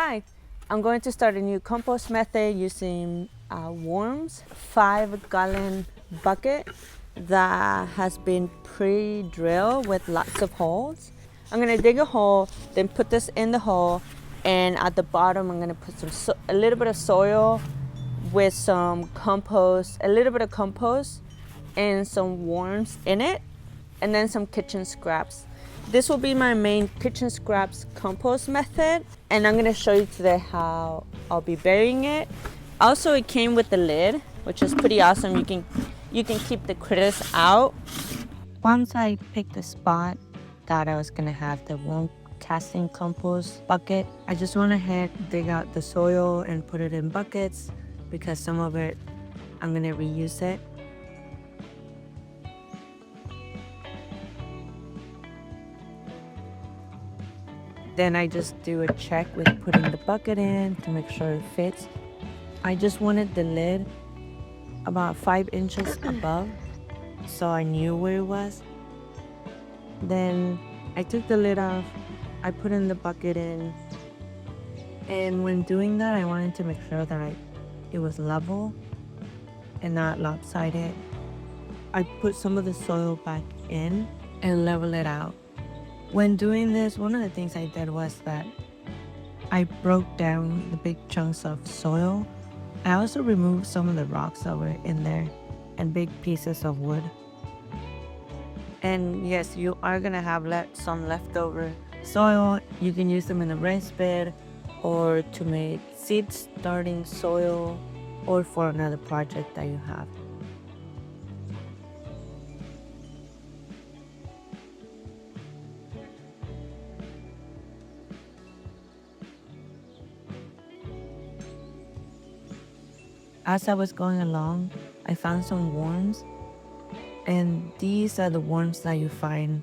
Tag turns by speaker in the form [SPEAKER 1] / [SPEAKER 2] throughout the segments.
[SPEAKER 1] Hi, I'm going to start a new compost method using worms, 5-gallon bucket that has been pre-drilled with lots of holes. I'm going to dig a hole, then put this in the hole, and at the bottom I'm going to put a little bit of soil with some compost, a little bit of compost and some worms in it, and then some kitchen scraps. This will be my main kitchen scraps compost method, and I'm gonna show you today how I'll be burying it. Also, it came with the lid, which is pretty awesome. You can keep the critters out. Once I picked the spot that I was gonna have the worm casting compost bucket, I just went ahead, dig out the soil and put it in buckets because some of it I'm gonna reuse it. Then I just do a check with putting the bucket in to make sure it fits. I just wanted the lid about 5 inches above, so I knew where it was. Then I took the lid off, I put in the bucket in, and when doing that, I wanted to make sure that it was level and not lopsided. I put some of the soil back in and level it out. When doing this, one of the things I did was that I broke down the big chunks of soil. I also removed some of the rocks that were in there and big pieces of wood. And yes, you are gonna have some leftover soil. You can use them in a raised bed or to make seed starting soil or for another project that you have. As I was going along, I found some worms, and these are the worms that you find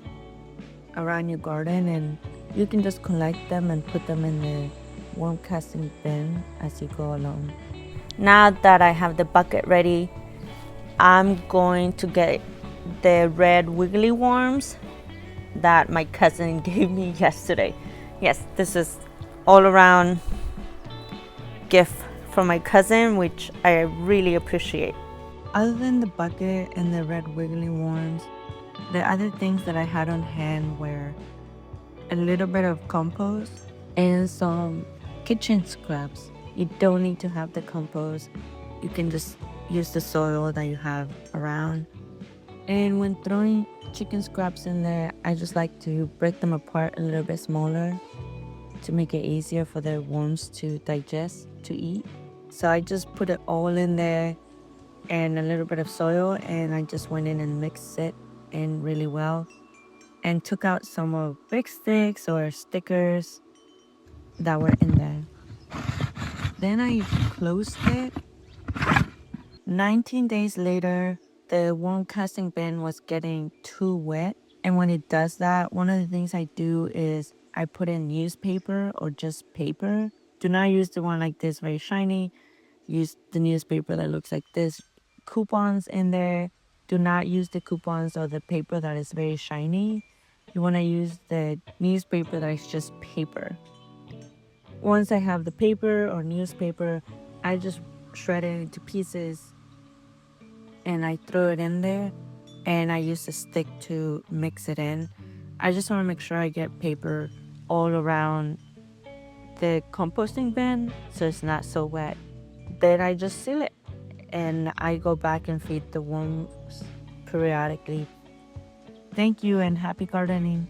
[SPEAKER 1] around your garden, and you can just collect them and put them in the worm casting bin as you go along. Now that I have the bucket ready, I'm going to get the red wiggly worms that my cousin gave me yesterday. Yes, this is all around gift from my cousin, which I really appreciate. Other than the bucket and the red wiggly worms, the other things that I had on hand were a little bit of compost and some kitchen scraps. You don't need to have the compost. You can just use the soil that you have around. And when throwing chicken scraps in there, I just like to break them apart a little bit smaller to make it easier for the worms to digest, to eat. So I just put it all in there and a little bit of soil, and I just went in and mixed it in really well and took out some of big sticks or stickers that were in there. Then I closed it. 19 days later, the worm casting bin was getting too wet. And when it does that, one of the things I do is I put in newspaper or just paper. Do not use the one like this, very shiny. Use the newspaper that looks like this. Coupons in there. Do not use the coupons or the paper that is very shiny. You want to use the newspaper that is just paper. Once I have the paper or newspaper, I just shred it into pieces and I throw it in there, and I use a stick to mix it in. I just want to make sure I get paper all around the composting bin so it's not so wet. Then I just seal it, and I go back and feed the worms periodically. Thank you and happy gardening.